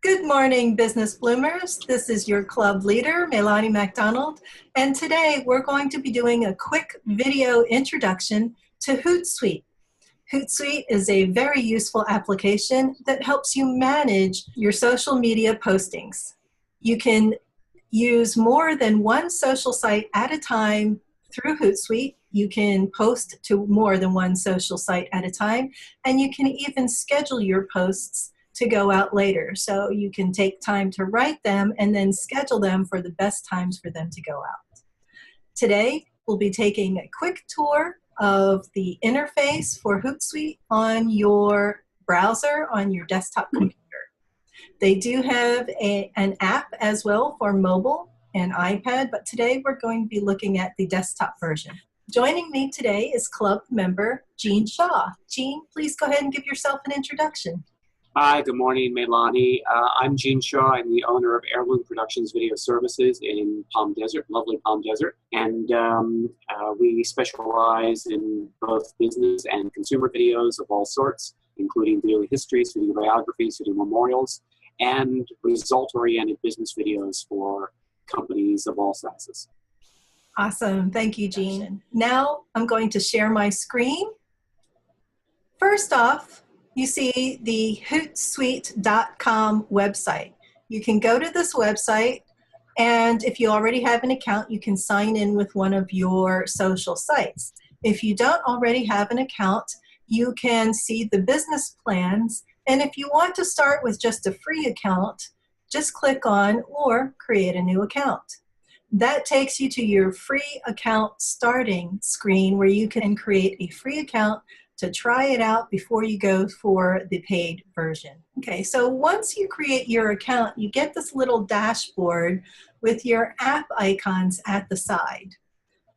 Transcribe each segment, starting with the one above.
Good morning, business bloomers. This is your club leader, Meilani MacDonald, and today we're going to be doing a quick video introduction to Hootsuite. Hootsuite is a very useful application that helps you manage your social media postings. You can use more than one social site at a time through Hootsuite. You can post to more than one social site at a time, and you can even schedule your posts to go out later. So you can take time to write them and then schedule them for the best times for them to go out. Today, we'll be taking a quick tour of the interface for Hootsuite on your browser, on your desktop computer. They do have an app as well for mobile and iPad, but today we're going to be looking at the desktop version. Joining me today is club member Jean Shaw. Jean, please go ahead and give yourself an introduction. Hi, good morning, Meilani. I'm Gene Shaw. I'm the owner of Heirloom Productions Video Services in Palm Desert, lovely Palm Desert. And we specialize in both business and consumer videos of all sorts, including video histories, video biographies, video memorials, and result-oriented business videos for companies of all sizes. Awesome. Thank you, Jean. Now I'm going to share my screen. First off, you see the Hootsuite.com website. You can go to this website, and if you already have an account, you can sign in with one of your social sites. If you don't already have an account, you can see the business plans, and if you want to start with just a free account, just click on or create a new account. That takes you to your free account starting screen where you can create a free account to try it out before you go for the paid version. Okay, so once you create your account, you get this little dashboard with your app icons at the side.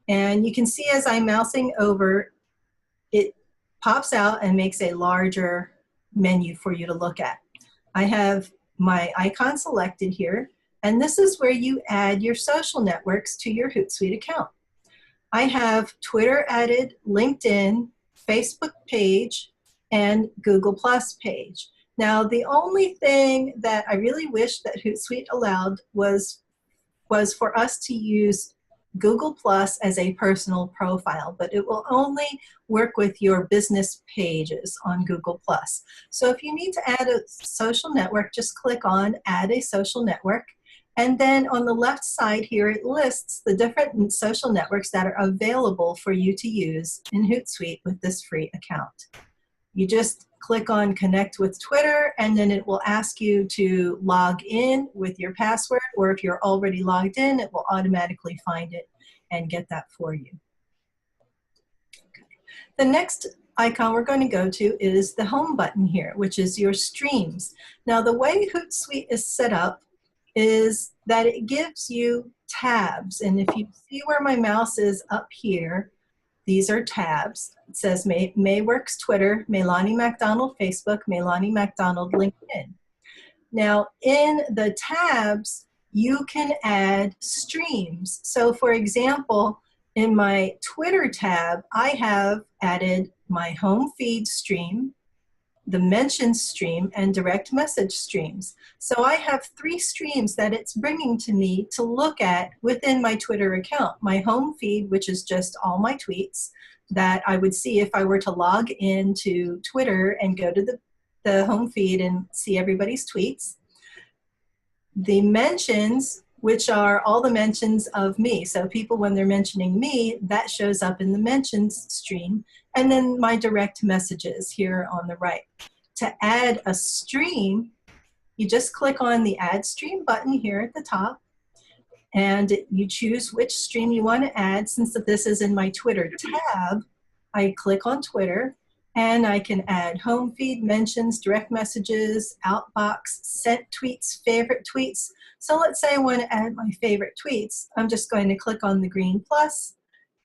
And you can see as I'm mousing over, it pops out and makes a larger menu for you to look at. I have my icon selected here, and this is where you add your social networks to your Hootsuite account. I have Twitter added, LinkedIn, Facebook page, and Google Plus page. Now, the only thing that I really wish that Hootsuite allowed was for us to use Google Plus as a personal profile, but it will only work with your business pages on Google Plus. So if you need to add a social network, just click on Add a Social Network. And then on the left side here, it lists the different social networks that are available for you to use in Hootsuite with this free account. You just click on Connect with Twitter, and then it will ask you to log in with your password, or if you're already logged in, it will automatically find it and get that for you. Okay. The next icon we're going to go to is the home button here, which is your streams. Now, the way Hootsuite is set up is that it gives you tabs. And if you see where my mouse is up here, these are tabs. It says Mayworks Twitter, Meilani MacDonald Facebook, Meilani MacDonald LinkedIn. Now, in the tabs, you can add streams. So for example, in my Twitter tab, I have added my home feed stream, the mentions stream, and direct message streams. So I have 3 streams that it's bringing to me to look at within my Twitter account. My home feed, which is just all my tweets that I would see if I were to log into Twitter and go to the home feed and see everybody's tweets. The mentions, which are all the mentions of me. So people, when they're mentioning me, that shows up in the mentions stream. And then my direct messages here on the right. To add a stream, you just click on the Add Stream button here at the top, and you choose which stream you want to add. Since this is in my Twitter tab, I click on Twitter, and I can add home feed, mentions, direct messages, outbox, sent tweets, favorite tweets. So let's say I want to add my favorite tweets. I'm just going to click on the green plus,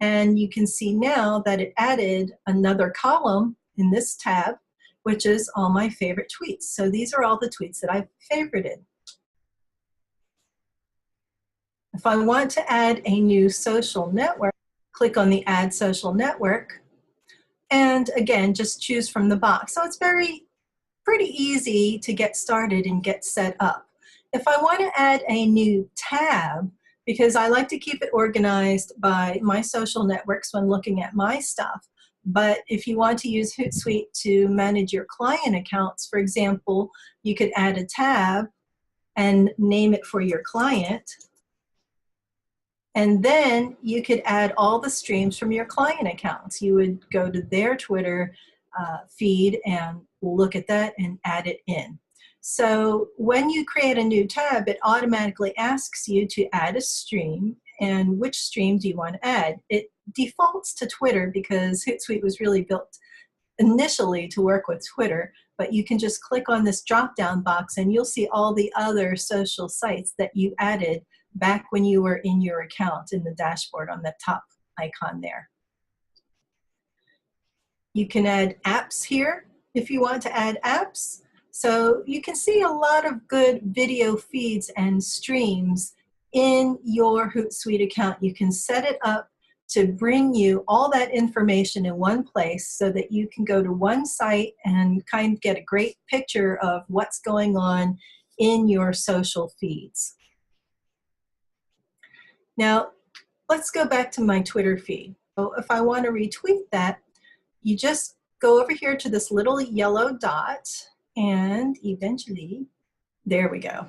and you can see now that it added another column in this tab, which is all my favorite tweets. So these are all the tweets that I've favorited. If I want to add a new social network, click on the Add Social Network, and again, just choose from the box. So it's pretty pretty easy to get started and get set up. If I want to add a new tab, because I like to keep it organized by my social networks when looking at my stuff, but if you want to use Hootsuite to manage your client accounts, for example, you could add a tab and name it for your client. And then you could add all the streams from your client accounts. You would go to their Twitter feed and look at that and add it in. So when you create a new tab, it automatically asks you to add a stream. And which stream do you want to add? It defaults to Twitter because Hootsuite was really built initially to work with Twitter, but you can just click on this drop-down box and you'll see all the other social sites that you added back when you were in your account in the dashboard on the top icon there. You can add apps here if you want to add apps. So you can see a lot of good video feeds and streams in your Hootsuite account. You can set it up to bring you all that information in one place so that you can go to one site and kind of get a great picture of what's going on in your social feeds. Now, let's go back to my Twitter feed. So if I want to retweet that, you just go over here to this little yellow dot and eventually, there we go.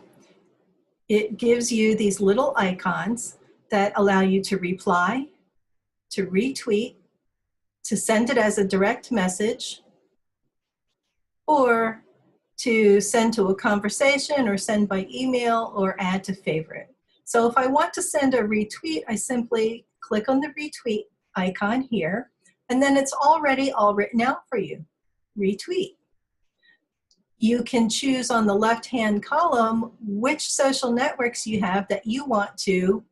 It gives you these little icons that allow you to reply, to retweet, to send it as a direct message, or to send to a conversation or send by email or add to favorite. So if I want to send a retweet, I simply click on the retweet icon here, and then it's already all written out for you. Retweet. You can choose on the left-hand column which social networks you have that you want to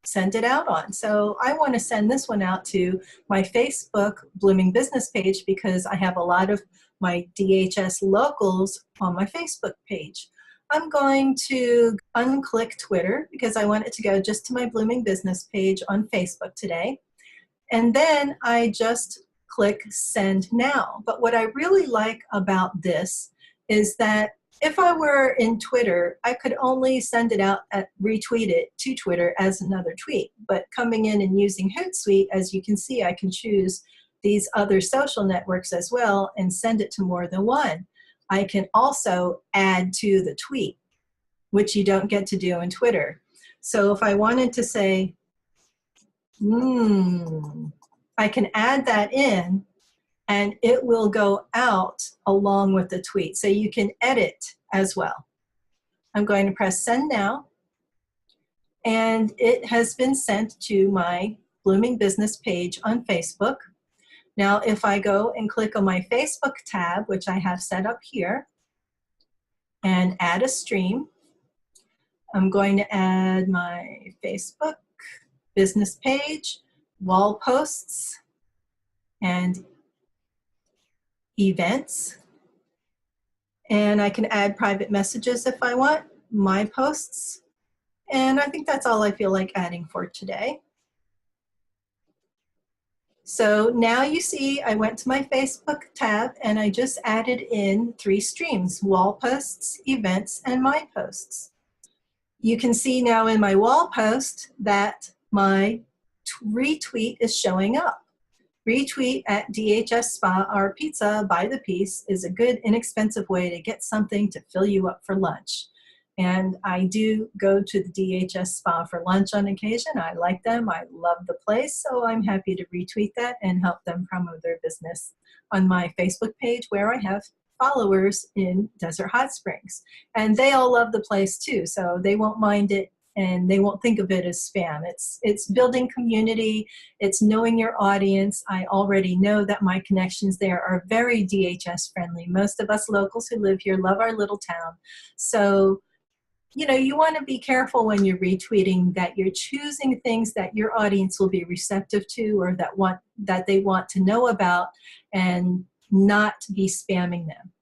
send it out on. So I want to send this one out to my Facebook Blooming Business page because I have a lot of my DHS locals on my Facebook page. I'm going to unclick Twitter because I want it to go just to my Blooming Business page on Facebook today. And then I just click Send Now. But what I really like about this is that if I were in Twitter, I could only send it out, retweet it to Twitter as another tweet. But coming in and using Hootsuite, as you can see, I can choose these other social networks as well and send it to more than one. I can also add to the tweet, which you don't get to do in Twitter. So if I wanted to say, I can add that in and it will go out along with the tweet. So you can edit as well. I'm going to press Send Now, and it has been sent to my Blooming Business page on Facebook. Now, if I go and click on my Facebook tab, which I have set up here, and add a stream, I'm going to add my Facebook business page, wall posts, and events. And I can add private messages if I want, my posts. And I think that's all I feel like adding for today. So now you see I went to my Facebook tab and I just added in 3 streams, wall posts, events, and my posts. You can see now in my wall post that my retweet is showing up. Retweet at DHS Spa or Pizza by the piece is a good, inexpensive way to get something to fill you up for lunch. And I do go to the DHS Spa for lunch on occasion. I like them. I love the place. So I'm happy to retweet that and help them promote their business on my Facebook page where I have followers in Desert Hot Springs. And they all love the place too. So they won't mind it and they won't think of it as spam. It's building community. It's knowing your audience. I already know that my connections there are very DHS friendly. Most of us locals who live here love our little town. So, you know, you want to be careful when you're retweeting that you're choosing things that your audience will be receptive to or that they want to know about and not be spamming them.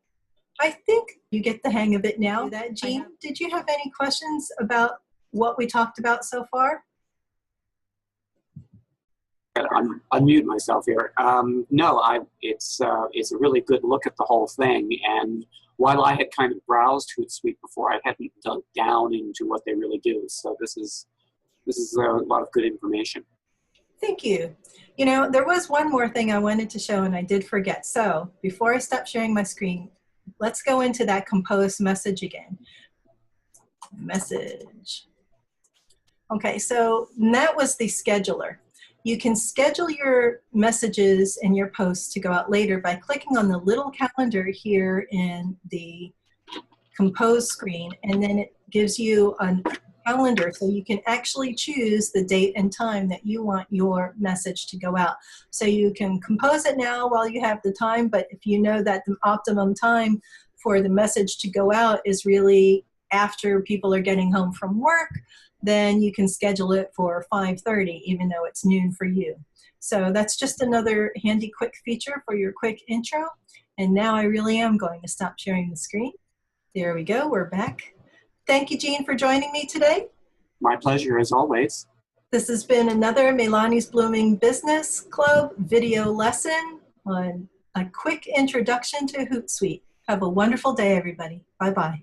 I think you get the hang of it now. Jean, did you have any questions about what we talked about so far? Unmute myself here. No, it's a really good look at the whole thing. And while I had kind of browsed Hootsuite before, I hadn't dug down into what they really do. So this is a lot of good information. Thank you. You know, there was one more thing I wanted to show and I did forget. So before I stop sharing my screen, let's go into that compose message again. Message. Okay, so that was the scheduler. You can schedule your messages and your posts to go out later by clicking on the little calendar here in the compose screen, and then it gives you a calendar so you can actually choose the date and time that you want your message to go out. So you can compose it now while you have the time, but if you know that the optimum time for the message to go out is really after people are getting home from work, then you can schedule it for 5:30 even though it's noon for you. So that's just another handy quick feature for your quick intro. And now I really am going to stop sharing the screen. There we go, we're back. Thank you, Jean, for joining me today. My pleasure, as always. This has been another Meilani's Blooming Business Club video lesson on a quick introduction to Hootsuite. Have a wonderful day, everybody. Bye-bye.